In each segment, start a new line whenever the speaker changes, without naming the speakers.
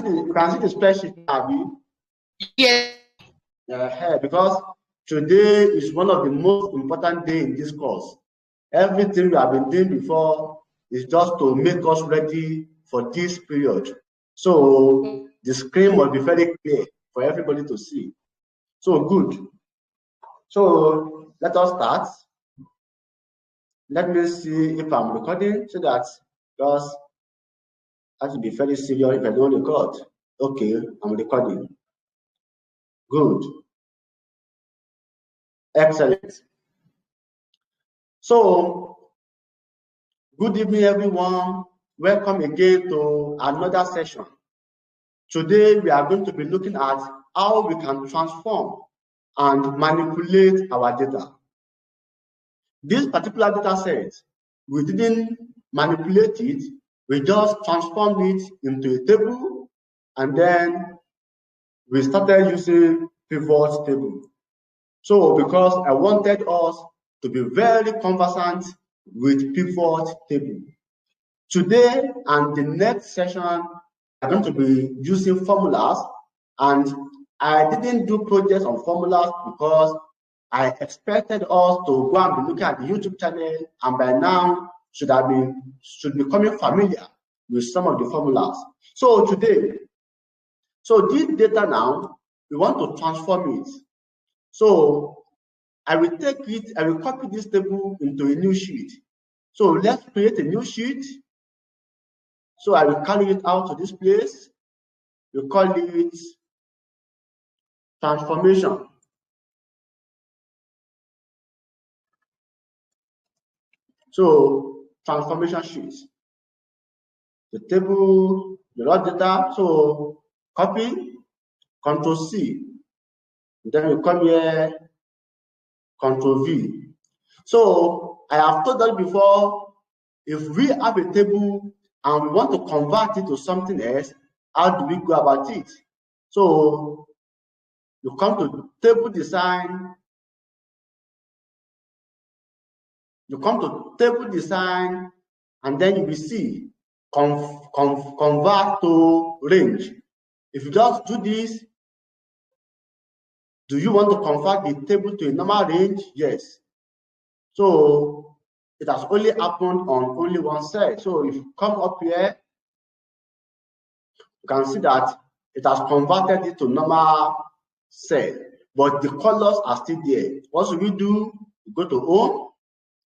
you can see the spreadsheet, Abby.
Yes.
Because today is one of the most important days in this course. Everything we have been doing before is just to make us ready for this period. So the screen must be very clear for everybody to see. So good. So let us start. Let me see if I'm recording so that because I have to be very serious if I don't record. Okay, I'm recording. Good. Excellent. So, good evening, everyone. Welcome again to another session. Today, we are going to be looking at how we can transform and manipulate our data. This particular data set, we didn't manipulate it, we just transformed it into a table, and then we started using pivot table. So because I wanted us to be very conversant with pivot table. Today and the next session, I'm going to be using formulas, and I didn't do projects on formulas because I expected us to go and be looking at the YouTube channel, and by now should be becoming familiar with some of the formulas. So today, this data now, we want to transform it. So I will copy this table into a new sheet. So let's create a new sheet. So I will carry it out to this place. We call it transformation. So transformation sheet. The table, the raw data. So copy, Control C. Then we come here, Control V. So I have told you before, if we have a table and we want to convert it to something else, how do we go about it? So you come to table design. You come to table design, and then you will see convert to range. If you just do this, do you want to convert the table to a normal range? Yes. So it has only happened on only one side. So if you come up here, you can see that it has converted it to normal cell, but the colors are still there. What should we do? You go to home,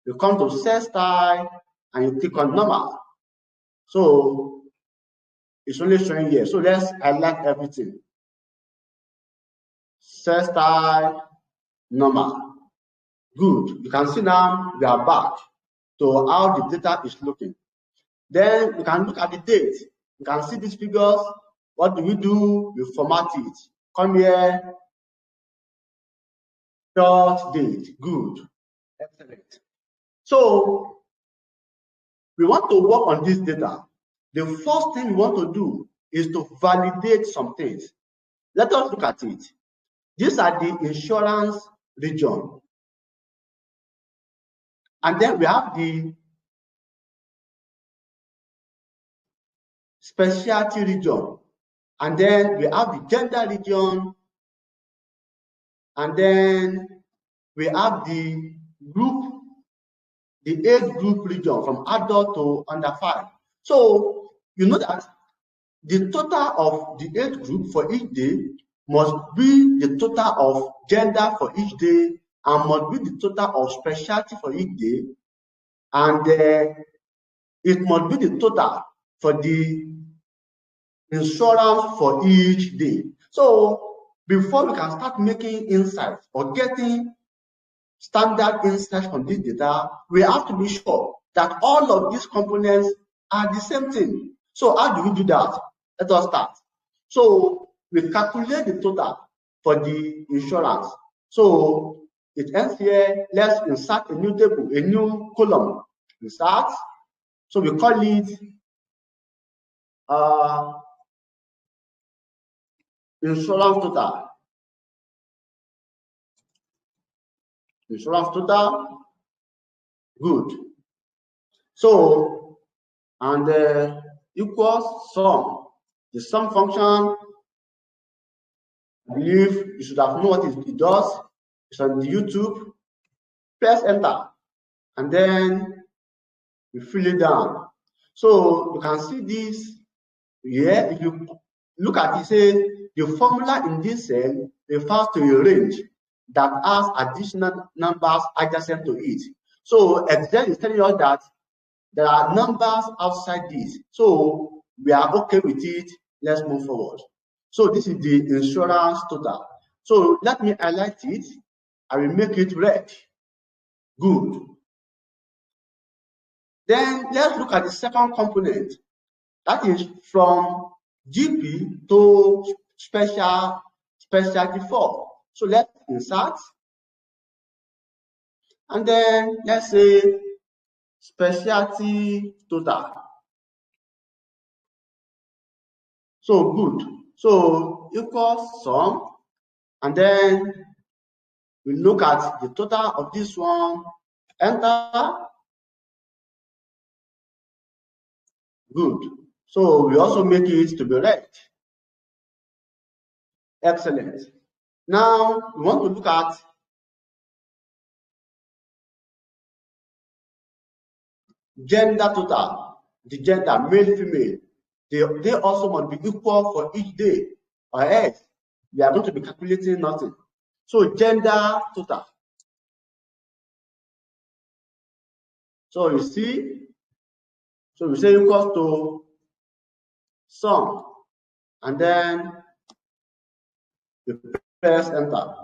you come to cell style, and you click on normal. So it's only showing here. So let's highlight everything. Cell style, normal. Good. You can see now we are back to how the data is looking. Then you can look at the date. You can see these figures. What do? We format it. Come here. Dot date. Good. Excellent. So we want to work on this data. The first thing we want to do is to validate some things. Let us look at it. These are the insurance region. And then we have the specialty region. And then we have the gender region. And then we have the group, the age group region from adult to under 5. So you know that the total of the age group for each day must be the total of gender for each day and must be the total of specialty for each day, and it must be the total for the insurance for each day. So before we can start making insights or getting standard insights from this data, we have to be sure that all of these components are the same thing. So how do we do that? Let us start. So we calculate the total for the insurance. So it ends here. Let's insert a new table, a new column. Insert. So we call it insurance total. Insurance total. Good. So and equals sum. The sum function, I believe you should have known what it does. It's on the YouTube. Press enter, and then you fill it down. So you can see this here. If you look at it, say the formula in this cell refers to a range that has additional numbers adjacent to it. So Excel is telling us that there are numbers outside this. So we are okay with it. Let's move forward. So this is the insurance total. So let me highlight it. I will make it red. Good. Then let's look at the second component. That is from GP to specialty 4. So let's insert. And then let's say specialty total. So good. So equals sum. And then we look at the total of this one. Enter. Good. So we also make it to be red. Excellent. Now we want to look at gender total. The gender, male, female. They also must be equal for each day, or else we are going to be calculating nothing. So gender total. So you see, so we say equals to sum, and then you press enter.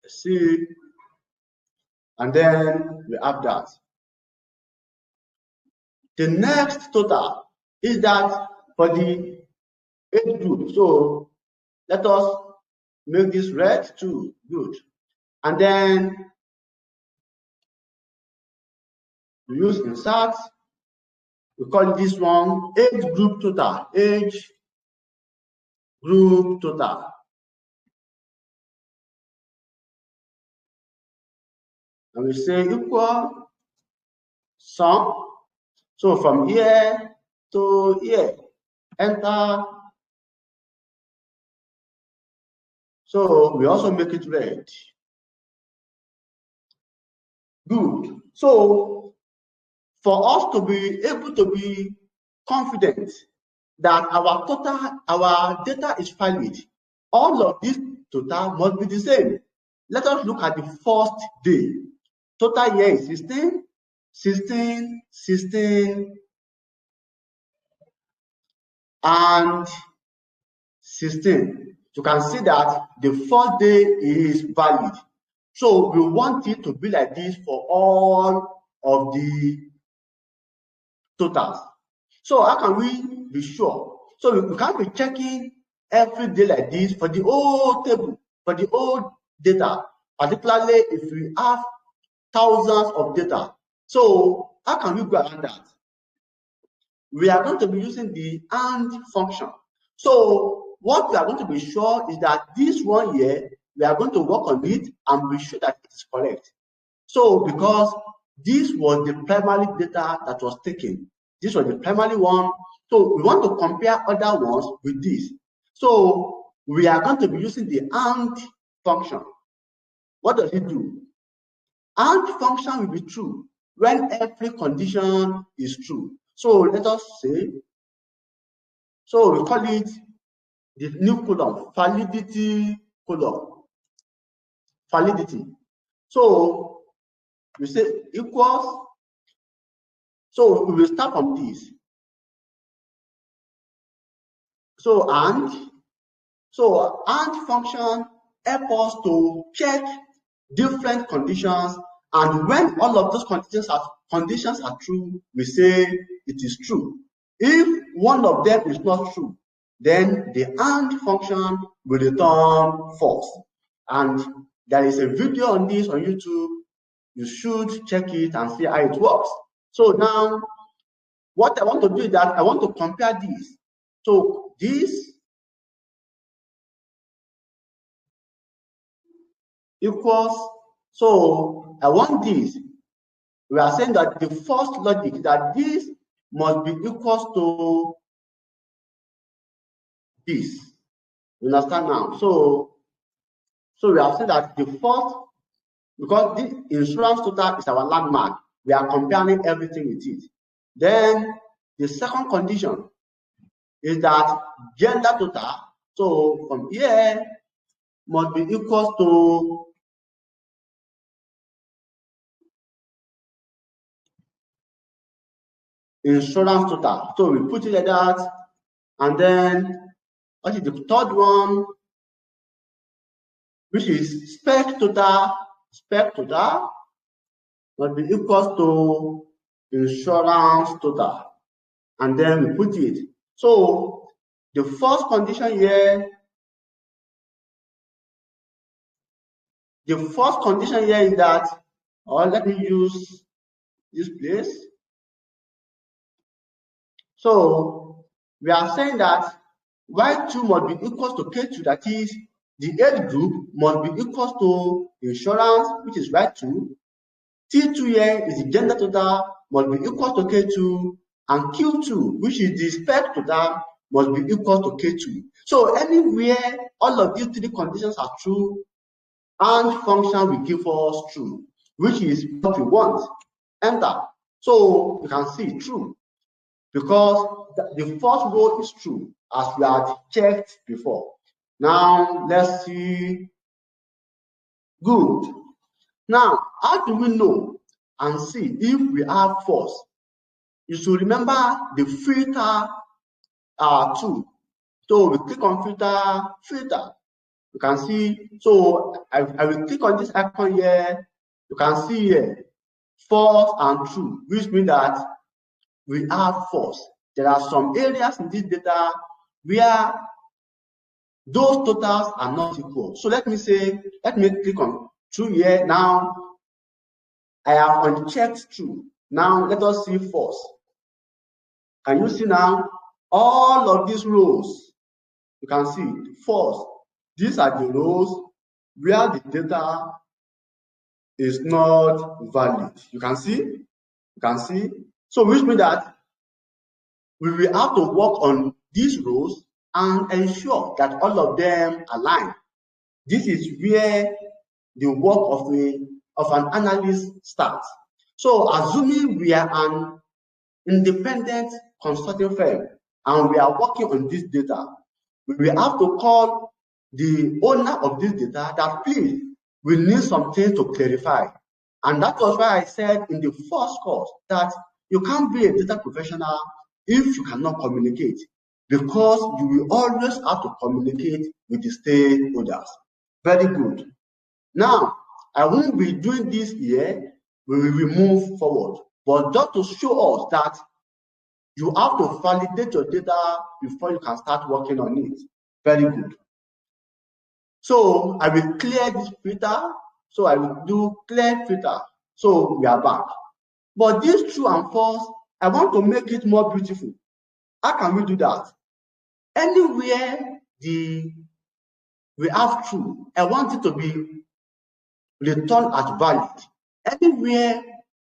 See, and then we have that. The next total is that for the age group. So let us make this red too. Good. And then we use insert. We call this one age group total. Age group total. And we say equal sum. So from here to here, enter. So we also make it red. Good. So for us to be able to be confident that our data is valid, all of this total must be the same. Let us look at the first day. Total here is 16, 16, 16, and 16. You can see that the first day is valid. So we want it to be like this for all of the totals. So how can we be sure? So we can't be checking every day like this for the whole table, for the whole data, particularly if we have thousands of data. So how can we go around that? We are going to be using the AND function. So what we are going to be sure is that this one here, we are going to work on it and be sure that it is correct. So because this was the primary data that was taken, this was the primary one. So we want to compare other ones with this. So we are going to be using the AND function. What does it do? AND function will be true when every condition is true. So let us say, so we call it the new column, validity column, validity. So we say equals, so we will start from this. So AND function help us to check different conditions, and when all of those conditions are true, we say it is true. If one of them is not true, then the AND function will return false. And there is a video on this on YouTube. You should check it and see how it works. So now, what I want to do is that I want to compare this. So this equals, so I want this. We are saying that the first logic, that this must be equals to this. You understand now? So we have said that the first, because this insurance total is our landmark, we are comparing everything with it. Then the second condition is that gender total, so from here, must be equal to insurance total. So we put it like that, and then what is the third one, which is spec total. Spec total must be equal to insurance total, and then we put it. So the first condition here, is that, or let me use this place. So we are saying that Y2 must be equal to K2, that is, the age group must be equal to insurance, which is Y2. T2 here is the gender total, must be equal to K2, and Q2, which is the spec total, must be equal to K2. So anywhere all of these three conditions are true, and function will give us true, which is what we want. Enter. So you can see true, because the first row is true, as we had checked before. Now let's see. Good. Now, how do we know and see if we have false? You should remember the filter tool. So we click on filter. You can see, so I will click on this icon here. You can see here, false and true, which means that we have false. There are some areas in this data where those totals are not equal. So let me click on true here. Now I have unchecked true. Now let us see false. Can you see now all of these rows? You can see false. These are the rows where the data is not valid. You can see? So which means that we will have to work on these rows and ensure that all of them align. This is where the work of an analyst starts. So assuming we are an independent consulting firm and we are working on this data, we will have to call the owner of this data that, please, we need something to clarify. And that was why I said in the first course that you can't be a data professional if you cannot communicate, because you will always have to communicate with the stakeholders. Very good. Now, I won't be doing this here. We will move forward. But just to show us that you have to validate your data before you can start working on it. Very good. So I will clear this filter. So I will do clear filter. So we are back. But this true and false, I want to make it more beautiful. How can we do that? Anywhere we have true, I want it to be returned as valid. Anywhere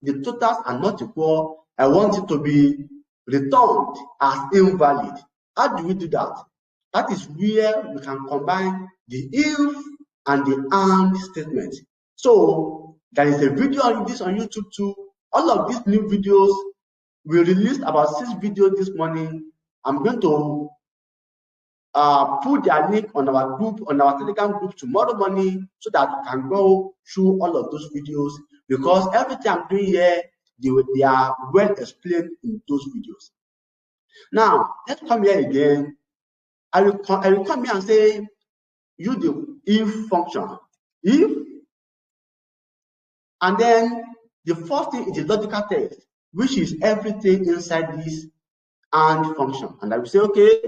the totals are not equal, I want it to be returned as invalid. How do we do that? That is where we can combine the if and the and statement. So there is a video on this on YouTube too. All of these new videos, we released about 6 videos this morning. I'm going to put their link on our group, on our Telegram group tomorrow morning, so that you can go through all of those videos, because everything I'm doing here, they are well explained in those videos. Now, let's come here again. I will come here and say, use the if function. If, and then the first thing is a logical test, which is everything inside this and function. And I will say, okay,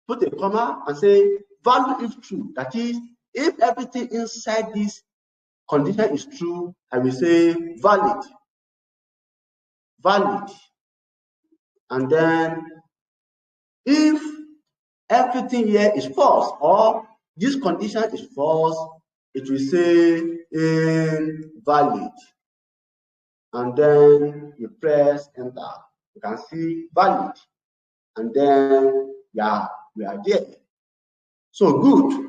put a comma and say value if true. That is, if everything inside this condition is true, I will say valid. And then if everything here is false, or this condition is false, it will say invalid. And then you press enter. You can see valid. And then we are there. So good.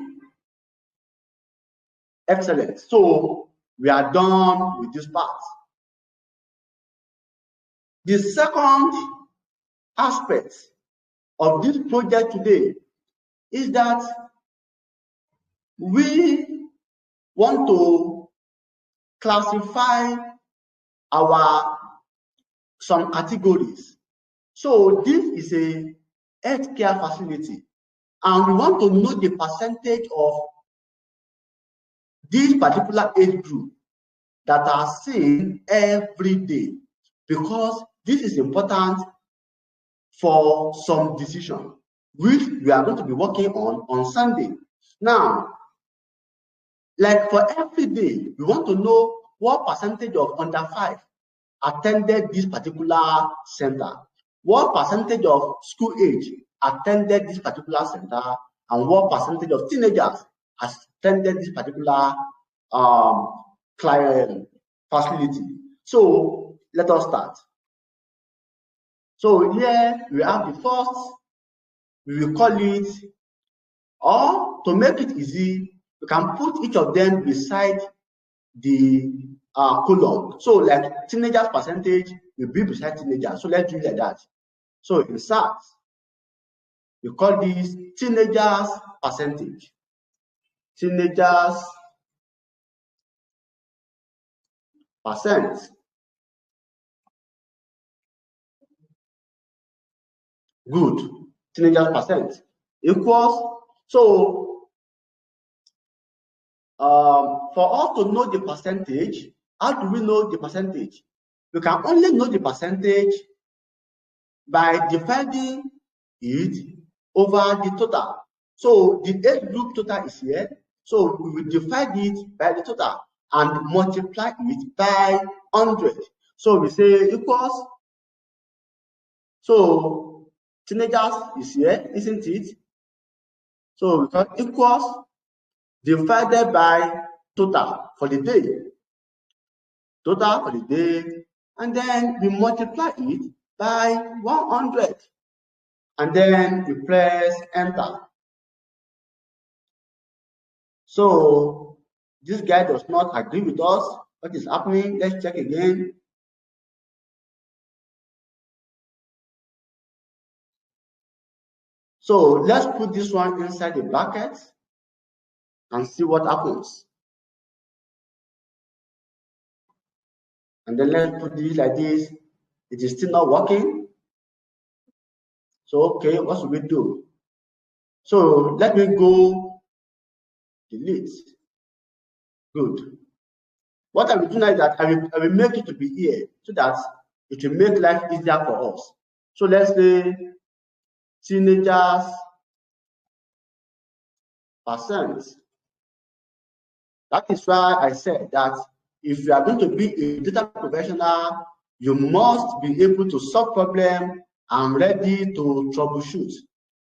Excellent. So we are done with this part. The second aspect of this project today is that we want to classify some categories. So this is a healthcare facility, and we want to know the percentage of this particular age group that are seen every day, because this is important for some decision which we are going to be working on Sunday. Now, like for every day, we want to know what percentage of under 5 attended this particular center, what percentage of school age attended this particular center, and what percentage of teenagers attended this particular client facility. So let us start. So here we have the first, we will call it, or to make it easy, we can put each of them beside the column. So like teenagers percentage will be beside teenagers. So let's do it like that. So in SAT, we call this teenagers percentage. Teenagers percent. Good. Teenagers percent equals. So for us to know the percentage, how do we know the percentage? We can only know the percentage by dividing it over the total. So the age group total is here. So we will divide it by the total and multiply it by 100. So we say equals. So teenagers is here, isn't it? So we can equals divided by total for the day. Total for the day, and then we multiply it by 100. And then we press enter. So this guy does not agree with us. What is happening? Let's check again. So let's put this one inside the bracket and see what happens. And then let's put this like this. It is still not working. So okay, what should we do? So let me go delete. Good. What I will do now is that I will make it to be here so that it will make life easier for us. So let's say teenagers percent. That is why I said that if you are going to be a data professional, you must be able to solve problems and ready to troubleshoot,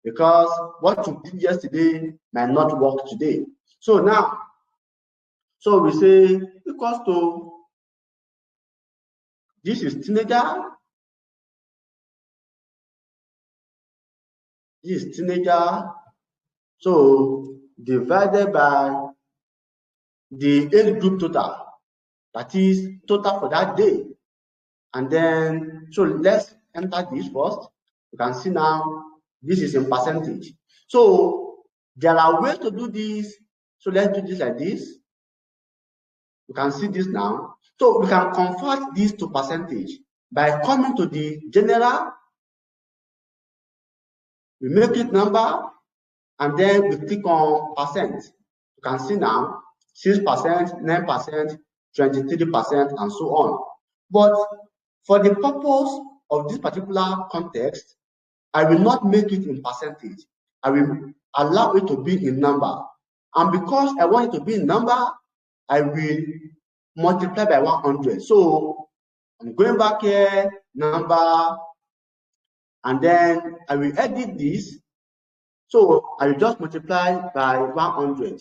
because what you did yesterday might not work today. So now, so we say equals to, this is teenager, this is teenager, so divided by the age group total, that is total for that day. And then, so let's enter this first. You can see now, this is in percentage. So there are ways to do this. So let's do this like this. You can see this now. So we can convert this to percentage by coming to the general. We make it number, and then we click on percent. You can see now 6%, 9%, 23%, and so on. But for the purpose of this particular context, I will not make it in percentage. I will allow it to be in number. And because I want it to be in number, I will multiply by 100. So I'm going back here, number, and then I will edit this. So I will just multiply by 100.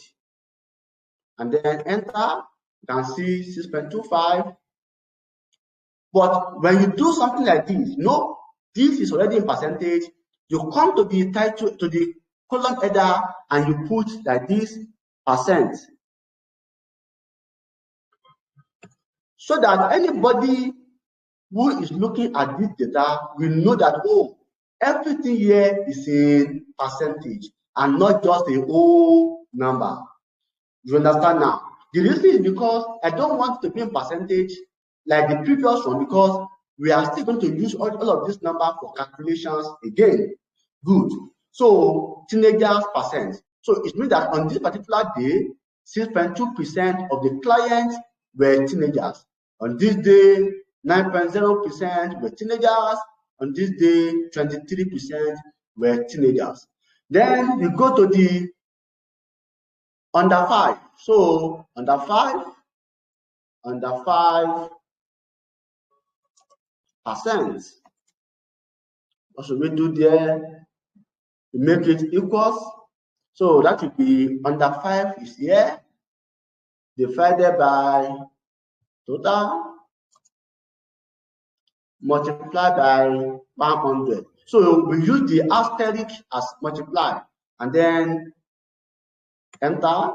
And then enter. You can see 6.25. But when you do something like this, no, this is already in percentage. You come to the title, to the column header and you put like this %, so that anybody who is looking at this data will know that, oh, everything here is in percentage and not just a whole number. You understand now? The reason is because I don't want to be in percentage like the previous one, because we are still going to use all of this number for calculations again. Good. So teenagers %. So it means that on this particular day, 6.2% of the clients were teenagers. On this day, 9.0% were teenagers. On this day, 23% were teenagers. Then we go to the under 5. So under 5%. What should we do there? We make it equals. So that will be under 5 is here, divided by total, multiplied by 100. So we use the asterisk as multiply, and then enter.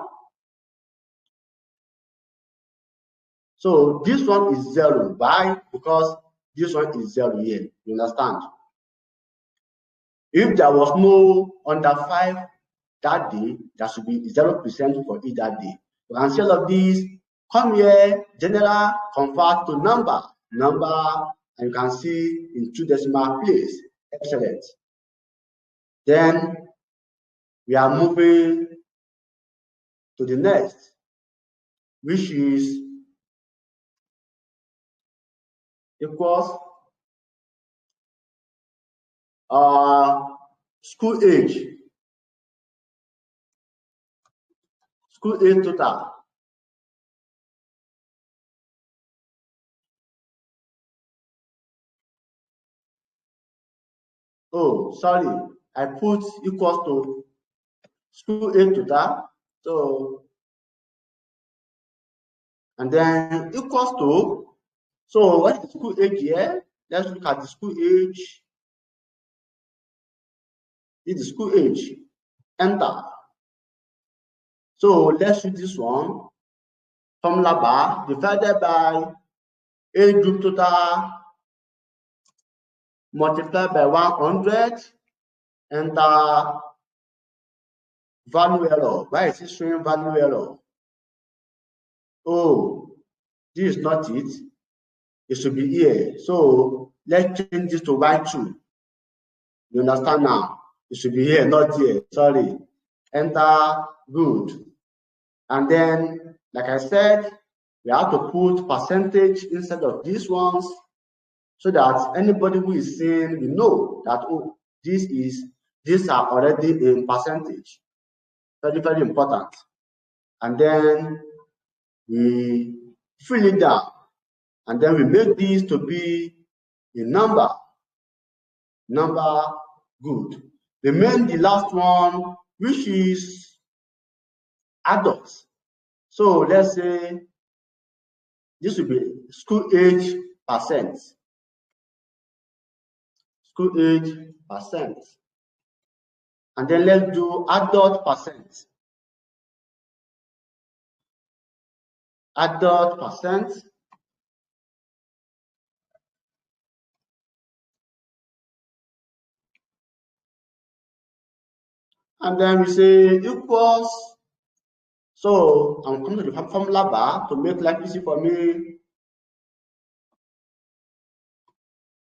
So this one is 0. Why? Because this one is 0 here. You understand? If there was no under 5 that day, that should be 0% for each that day. You can see all of these. Come here, general, convert to number, and you can see in 2 decimal place. Excellent. Then we are moving to the next, which is equals school age. School age total. Oh, sorry, I put equals to school age total. So, and then equals to, so what is the school age here? Let's look at the school age. This is school age. Enter. So let's use this one. Formula bar divided by age group total multiplied by 100. Enter. Value error. Why is it showing value error? Oh, this is not it. It should be here. So let's change this to Y2. You understand now? It should be here, not here. Sorry. Enter. Good. And then, like I said, we have to put percentage instead of these ones, so that anybody who is seeing will know that, oh, these are already in percentage. Very, very important. And then we fill it down, and then we make this to be a number. Good. Remain the last one, which is adults. So let's say this will be school age %. School age %. And then let's do adult %. Adult %. And then we say equals. So I'm coming to the formula bar to make life easy for me.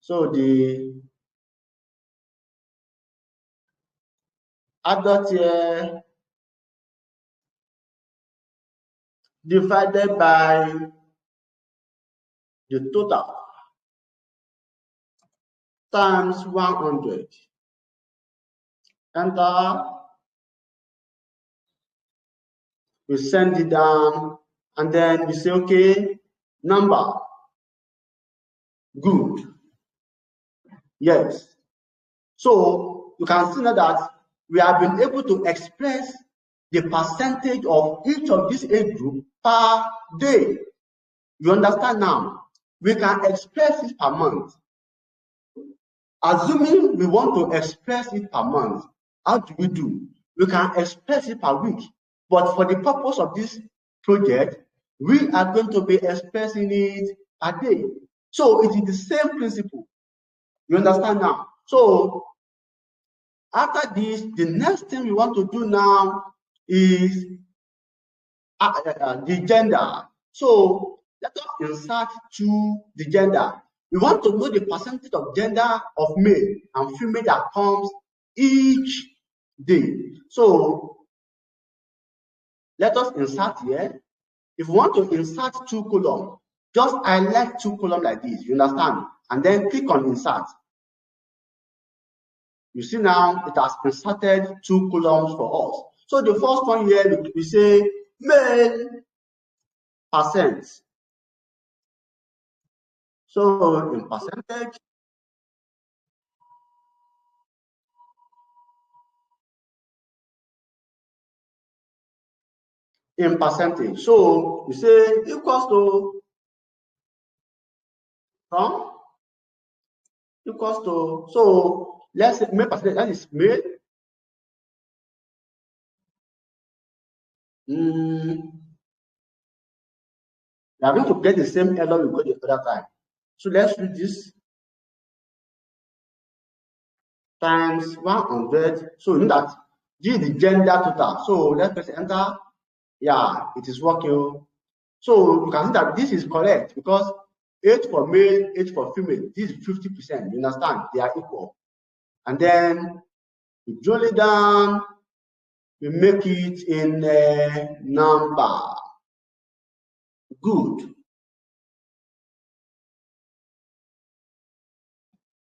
So the adult here divided by the total times 100. Enter. We send it down, and then we say, okay, number. Good. Yes. So you can see now that we have been able to express the percentage of each of these age group per day. You understand now? We can express it per month. Assuming we want to express it per month, how do we do? we can express it per week. But for the purpose of this project, we are going to be expressing it per day. So it is the same principle. You understand now? So after this, the next thing we want to do now is the gender. So let us insert to the gender. We want to know the percentage of gender of male and female that comes each day. So let us insert here. If we want to insert 2 columns, just highlight 2 columns like this, you understand? And then click on insert. You see now it has inserted 2 columns for us. So the first one here, we say male percent. So in percentage, So we say equals to so let's say male percentage, that is male. We are going to get the same error we got the other time. So let's do this times 100. So you know that this is the gender total. So let's press enter. Yeah, it is working. So you can see that this is correct because 8 for male, 8 for female. This is 50%. You understand? They are equal. And then we drill it down. We make it in a number. Good.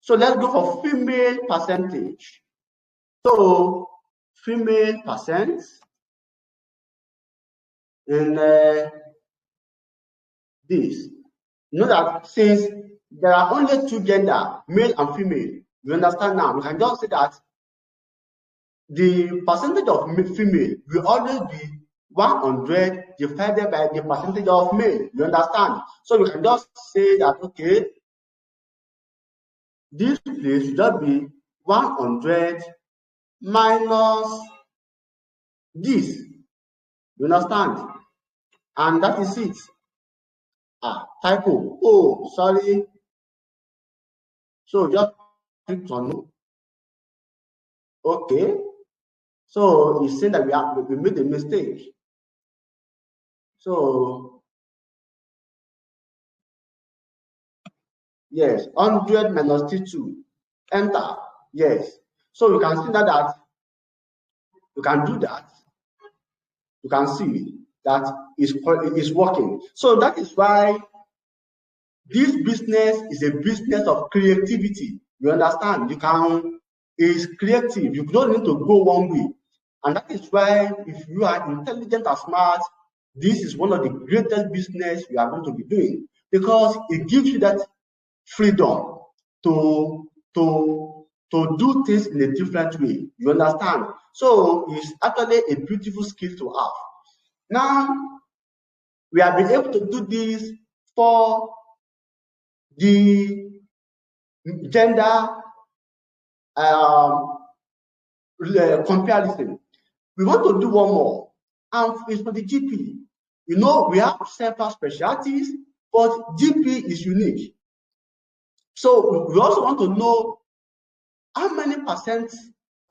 So let's go for female percentage. So female percent in this. You know that since there are only 2 gender, male and female, you understand now? We can just say that the percentage of female will always be 100 divided by the percentage of male. You understand? So we can just say that, okay, this place should just be 100 minus this. You understand? And that is it. Typo. Oh, sorry. So just click on okay. So it's saying that we made a mistake. So yes, 100 minus T2. Enter. Yes. So you can see that you can do that. You can see that is working. So that is why this business is a business of creativity. You understand? It's creative. You don't need to go one way. And that is why if you are intelligent and smart, this is one of the greatest business you are going to be doing because it gives you that freedom to do things in a different way. You understand? So it's actually a beautiful skill to have. Now, we have been able to do this for the gender comparison. We want to do one more, and it's for the GP. You know, we have several specialties, but GP is unique. So we also want to know how many percent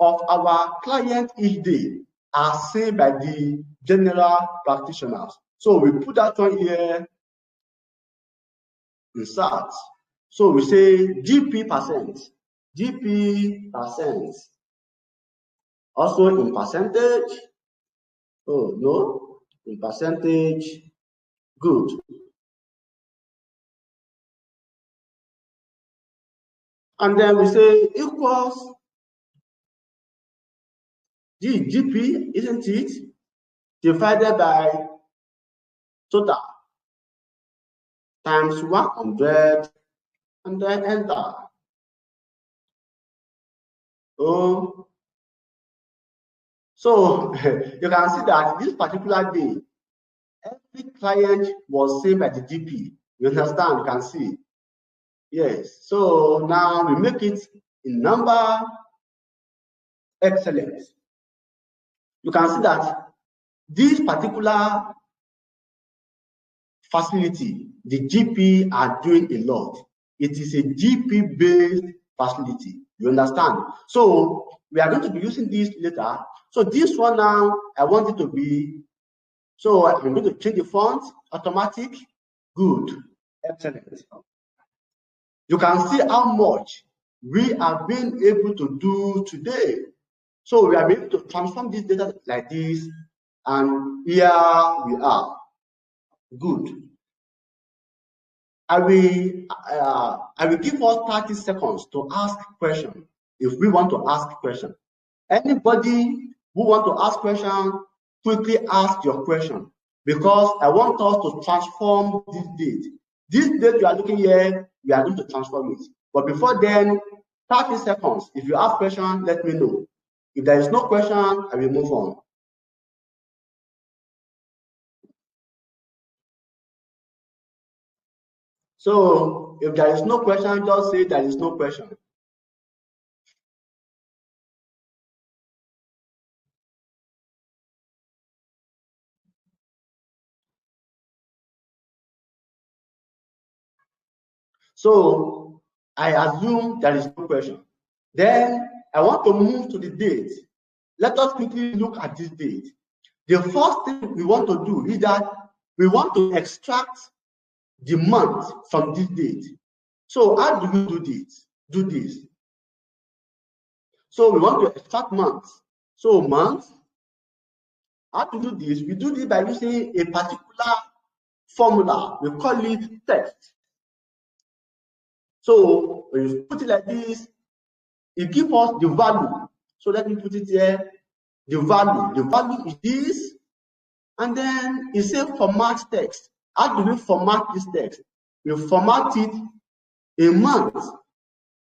of our clients each day are seen by the general practitioners. So we put that one here, insert. So we say GP percent. Also in percentage. Oh, no, in percentage. Good. And then we say equals GP, isn't it? Divided by total times 100 and then enter. Oh, so you can see that this particular day, every client was seen by the GP. You understand? You can see. Yes. So now we make it in number. Excellent. you can see that this particular facility, the GP are doing a lot. It is a GP-based facility. You understand? So we are going to be using this later. So this one now, I want it to be, so I'm going to change the font, automatic, good, excellent. You can see how much we have been able to do today. So we are able to transform this data like this, and here we are. Good. I will give us 30 seconds to ask questions if we want to ask questions. Anybody who want to ask questions, quickly ask your question, because I want us to transform this date. This date you are looking here, we are going to transform it. But before then, 30 seconds. If you have questions, let me know. If there is no question, I will move on. So if there is no question, just say there is no question. So I assume there is no question. Then I want to move to the date. Let us quickly look at this date. The first thing we want to do is that we want to extract the month from this date. So how do we do this? So we want to extract months. So months, how to do this? We do this by using a particular formula. We call it text. So when you put it like this, it gives us the value. So let me put it here. The value is this, and then it says format text. How do we format this text? We format it in months.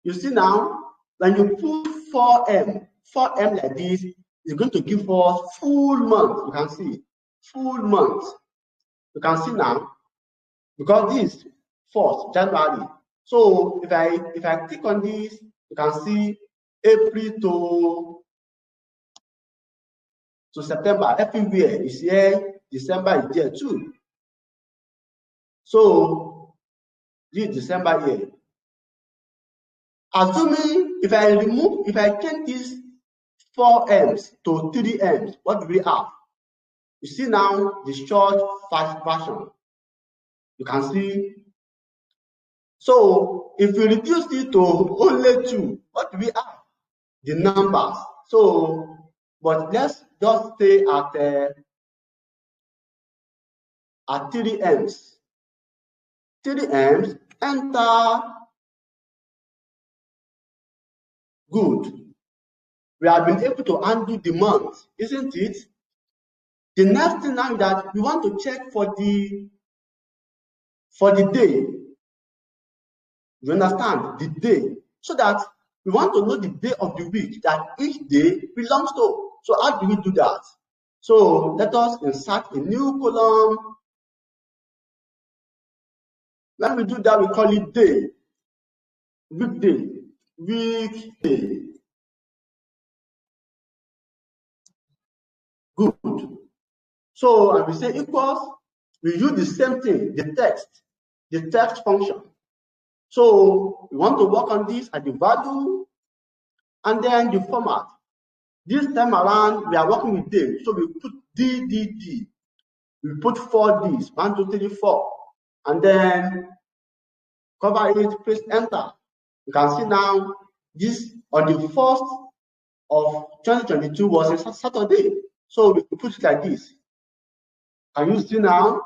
You see now, when you put 4M like this, it's going to give us full month. You can see full month. You can see now, because this 1st January. So if I click on this, you can see April to September. Everywhere is here. December is there too. So this December here. Assuming if I change this 4 M's to 3 M's, what do we have? You see now the short fast version. You can see. So if we reduce it to only 2, what do we have? The numbers. So, but let's just stay at 3 M's. 3 M's, enter. Good. We have been able to undo the month, isn't it? The next thing now is that we want to check for the day. You understand? The day. So that we want to know the day of the week that each day belongs to. So how do we do that? So let us insert a new column. When we do that, we call it day. Weekday. Weekday. Good. So and we say equals, we use the same thing, the text function. So we want to work on this at the value and then the format. This time around, we are working with day. So we put DDD. We put 4 Ds, 1, 2, 3, 4. And then cover it, press enter. You can see now this on the 1st of 2022 was a Saturday. So we put it like this. Can you see now?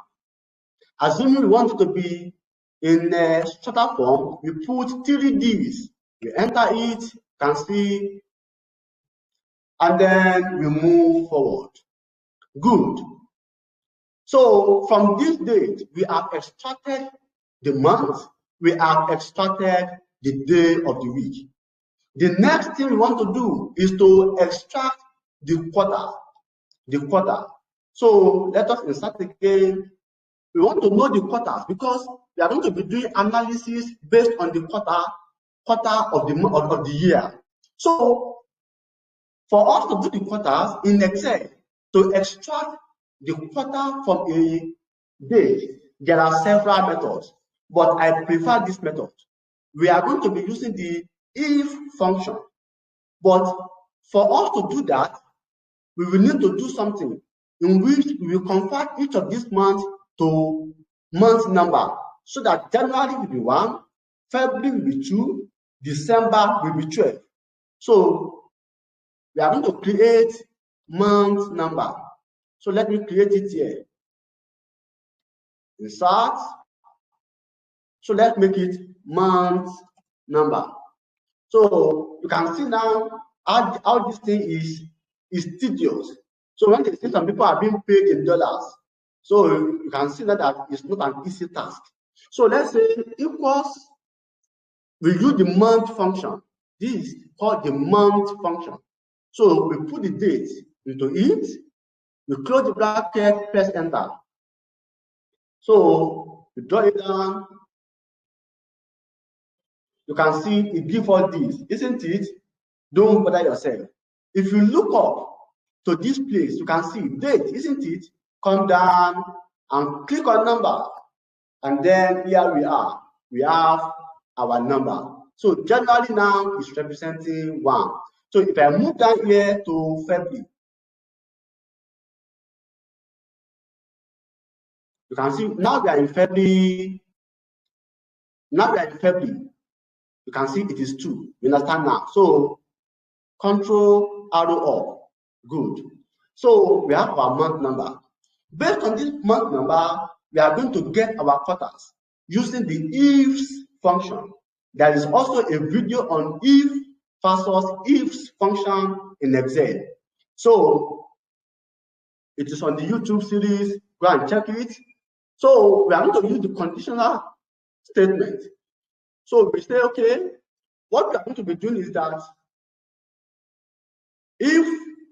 Assuming we want it to be in a shorter form, we put 3 Ds. We enter it, you can see, and then we move forward. Good. So from this date, we have extracted the month, we have extracted the day of the week. The next thing we want to do is to extract the quarter. So let us insert again. We want to know the quarters because we are going to be doing analysis based on the quarter of the year. So for us to do the quarters in Excel, To extract the quarter from a date, there are several methods, but I prefer this method. We are going to be using the if function, but for us to do that, we will need to do something in which we will convert each of these months to month number, so that January will be 1, February will be 2, December will be 12. So we are going to create month number. So let me create it here. Insert. So let's make it month number. So you can see now how this thing is tedious. So when they say some people are being paid in dollars, so you can see that it's not an easy task. So let's say equals, we use the month function. This is called the month function. So we put the date into it, we close the bracket, press enter. So we draw it down. You can see it gives us this, isn't it? Don't bother yourself. If you look up to this place, you can see date, isn't it? Come down and click on number. And then here we are. We have our number. So January now is representing 1. So if I move down here to February, you can see now we are in February. Now we are in February. You can see it is 2. You understand now? So control arrow up. Good. So we have our month number. Based on this month number, we are going to get our quarters using the ifs function. There is also a video on if versus ifs function in Excel. So it is on the YouTube series. Go and check it. So we are going to use the conditional statement. So we say, okay, what we are going to be doing is that if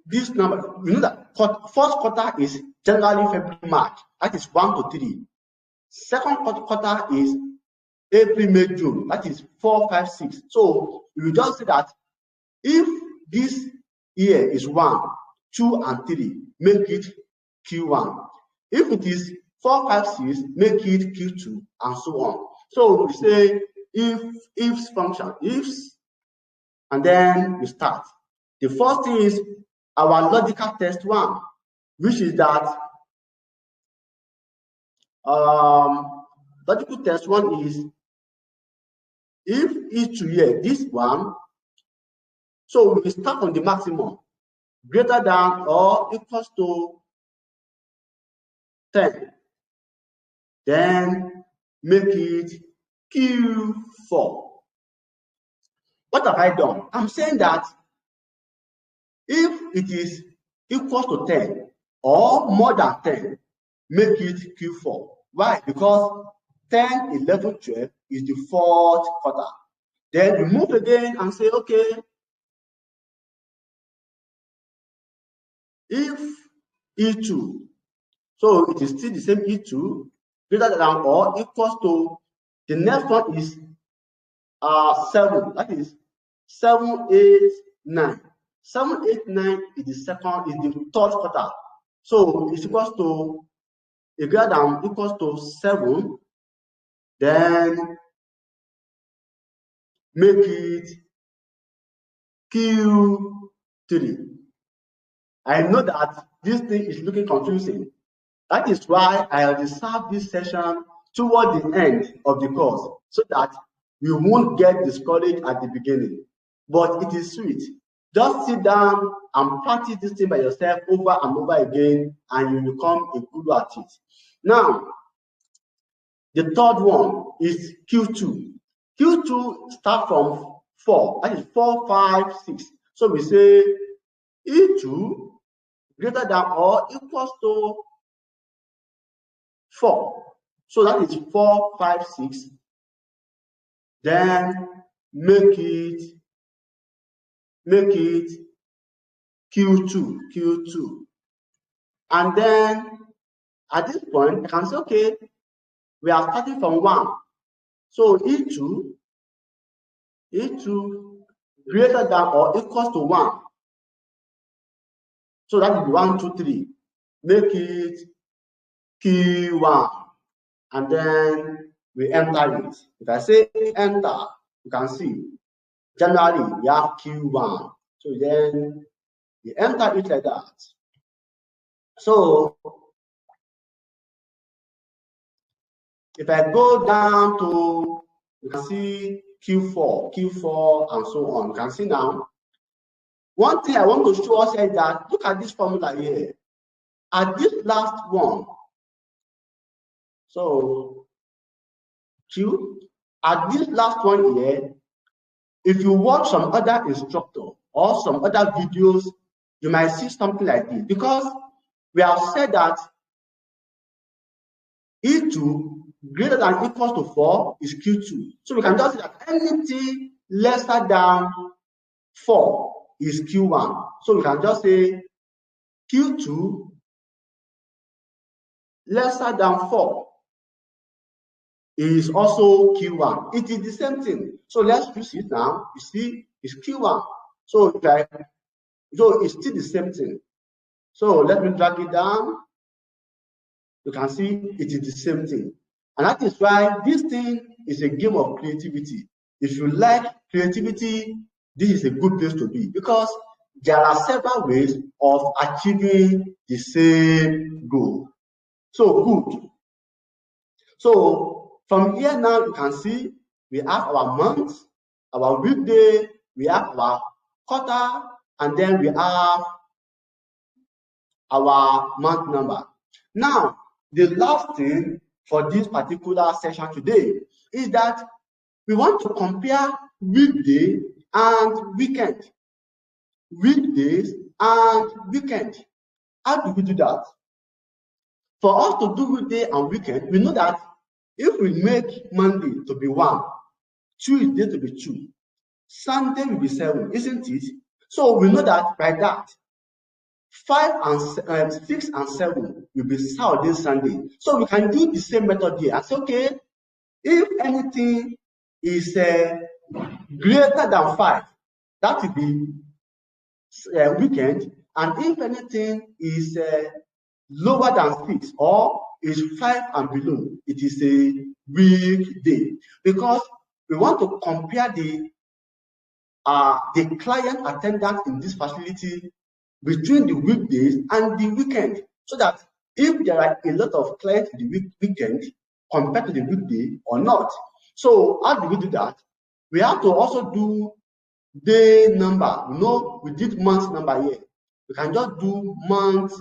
this number, we know that first quarter is January, February, March. That is 1 to 3. Second quarter is April, May, June. That is 4, 5, 6. So we will just say that if this year is 1, 2, and 3, make it Q1. If it is 4, 5, 6, make it Q2, and so on. So we say ifs function, ifs, and then we start. The first thing is our logical test 1, which is that logical test 1 is if each year, this one, so we start on the maximum, greater than or equals to 10. Then make it Q4. What have I done? I'm saying that if it is equal to 10 or more than 10, make it Q4. Why? Because 10, 11, 12 is the 4th quarter. Then we move again and say, okay, if E2, so it is still the same E2, greater than or equals to, the next one is 7, that is 7, 8, 9. 7, 8, 9 is the 3rd quarter. So it's equals to, a greater than equals to 7, then make it Q3. I know that this thing is looking confusing. That is why I reserve this session toward the end of the course, so that you won't get discouraged at the beginning. But it is sweet. Just sit down and practice this thing by yourself over and over again, and you become a good at it. Now, the third one is Q2. Q2 starts from 4. That is 4, 5, 6. So we say E2 greater than or equals to 4. So that is 4, 5, 6. Then make it Q2. And then at this point, I can say, okay, we are starting from 1. So E2 greater than or equals to 1. So that is 1, 2, 3. Make it Q1, and then we enter it. If I say enter, you can see January we have Q1. So then we enter it like that. So if I go down to, you can see Q4, and so on. You can see now. One thing I want to show us is that, look at this formula here. At this last one, so Q, at this last one here, if you watch some other instructor or some other videos, you might see something like this, because we have said that E2 greater than equals to 4 is Q2. So we can just say that anything lesser than 4 is Q1. So we can just say Q2 lesser than 4 is also Q1. It is the same thing. So let's use it now. You see, it's Q1. So it's still the same thing. So let me drag it down. You can see it is the same thing. And that is why this thing is a game of creativity. If you like creativity, this is a good place to be, because there are several ways of achieving the same goal. So good. So from here now, you can see we have our month, our weekday, we have our quarter, and then we have our month number. Now, the last thing for this particular session today is that we want to compare weekday and weekend. Weekdays and weekend. How do we do that? For us to do weekday and weekend, we know that if we make Monday to be 1, Tuesday to be 2, Sunday will be 7, isn't it? So we know that by that, 5 and 6 and 7 will be Saturday, Sunday. So we can do the same method here and say, okay, if anything is greater than 5, that will be weekend, and if anything is lower than 6 or is 5 and below, it is a weekday, because we want to compare the client attendance in this facility between the weekdays and the weekend, so that if there are a lot of clients in the weekend compared to the weekday or not. So how do we do that? We have to also do day number. You know, we did month number here. We can just do month.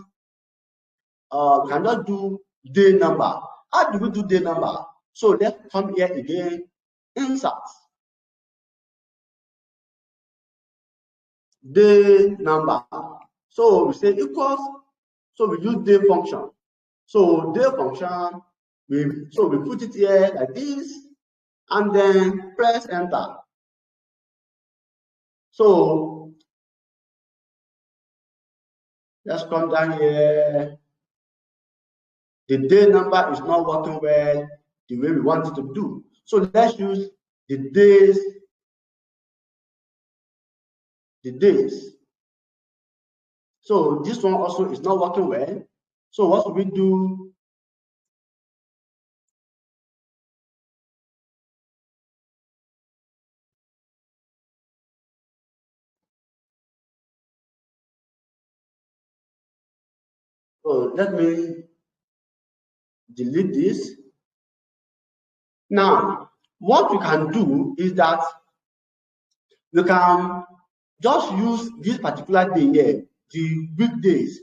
We can just do day number. How do we do day number? So let's come here again. Insert. Day number. So we say equals. So we use day function. So day function. We put it here like this, and then press enter. So let's come down here. The day number is not working well the way we want it to do. So let's use the days. So this one also is not working well. So what should we do? So let me delete this. Now, what we can do is that we can just use this particular day here, the weekdays,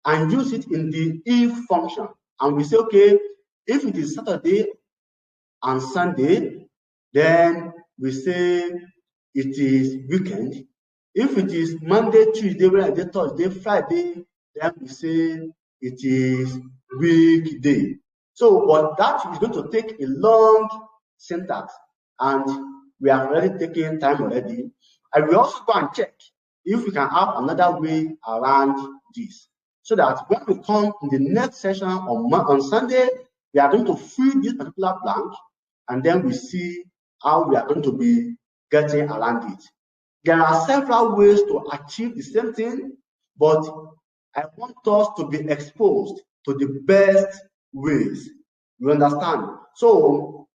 and use it in the if function. And we say, okay, if it is Saturday and Sunday, then we say it is weekend. If it is Monday, Tuesday, Wednesday, Thursday, Friday, then we say it is weekday. So, but that is going to take a long syntax, and we have already taken time already. I will also go and check if we can have another way around this, so that when we come in the next session on Sunday, we are going to fill this particular blank, and then we see how we are going to be getting around it. There are several ways to achieve the same thing, but I want us to be exposed to the best ways. You understand? So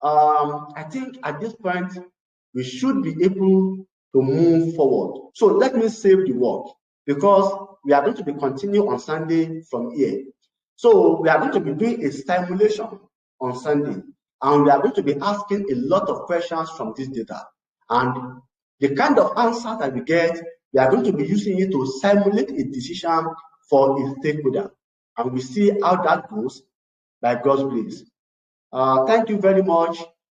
I think at this point, we should be able to move forward. So let me save the work, because we are going to be continue on Sunday from here. So we are going to be doing a simulation on Sunday, and we are going to be asking a lot of questions from this data. And the kind of answer that we get, we are going to be using it to simulate a decision for a stakeholder. And we see how that goes by God's grace. Thank you very much.